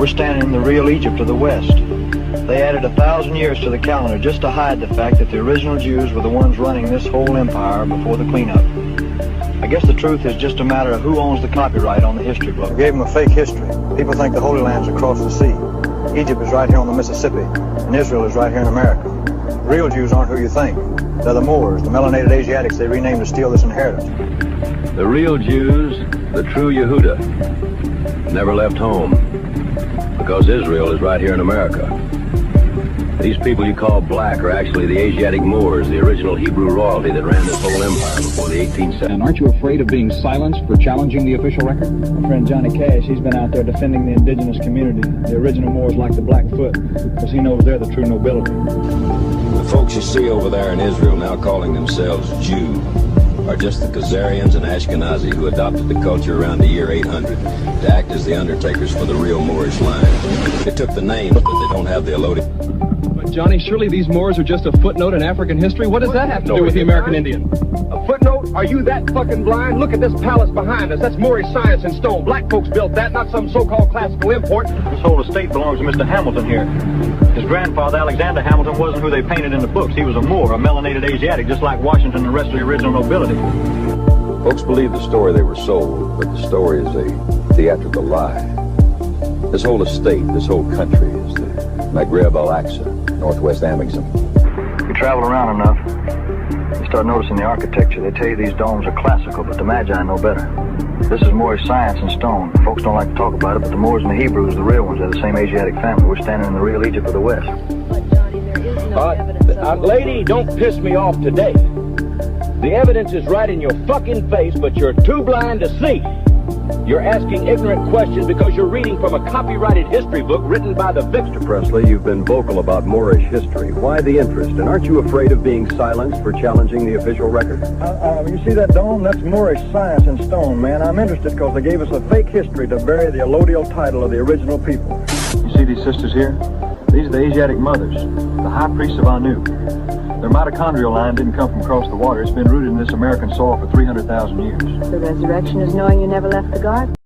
We're standing in the real Egypt of the West. They added 1,000 years to the calendar just to hide the fact that the original Jews were the ones running this whole empire before the cleanup. I guess the truth is just a matter of who owns the copyright on the history book. We gave them a fake history. People think the Holy Land's across the sea. Egypt is right here on the Mississippi, and Israel is right here in America. The real Jews aren't who you think. They're the Moors, the melanated Asiatics they renamed to steal this inheritance. The real Jews, the true Yehuda, never left home, because Israel is right here in America. These people you call black are actually the Asiatic Moors, the original Hebrew royalty that ran this whole empire before the 18th century. And aren't you afraid of being silenced for challenging the official record? My friend Johnny Cash, he's been out there defending the indigenous community. The original Moors like the Blackfoot, because he knows they're the true nobility. The folks you see over there in Israel now calling themselves Jew are just the Khazarians and Ashkenazi who adopted the culture around the year 800 to act as the undertakers for the real Moorish line. They took the names, but they don't have the allodial. But Johnny, surely these Moors are just a footnote in African history. What does that have to do with the American Indian? A footnote? Are you that fucking blind? Look at this palace behind us. That's Moorish science in stone. Black folks built that, not some so-called classical import. This whole estate belongs to Mr. Hamilton here. His grandfather, Alexander Hamilton, wasn't who they painted in the books. He was a Moor, a melanated Asiatic, just like Washington and the rest of the original nobility. Folks believe the story they were sold, but the story is a theatrical lie. This whole estate, this whole country is the Maghreb Al-Aqsa, Northwest Amixem. You travel around enough, you start noticing the architecture. They tell you these domes are classical, but the Magi know better. This is Moorish science in stone. Folks don't like to talk about it, but the Moors and the Hebrews, the real ones, are the same Asiatic family. We're standing in the real Egypt of the West. But Johnny, there is no evidence of... Lady, don't piss me off today. The evidence is right in your fucking face, but you're too blind to see. You're asking ignorant questions because you're reading from a copyrighted history book written by the victor. Presley, you've been vocal about Moorish history. Why the interest? And aren't you afraid of being silenced for challenging the official record? You see that dome? That's Moorish science in stone, man. I'm interested because they gave us a fake history to bury the allodial title of the original people. You see these sisters here? These are the Asiatic mothers, the high priests of Anu. Their mitochondrial line didn't come from across the water. It's been rooted in this American soil for 300,000 years. The resurrection is knowing you never left the garden.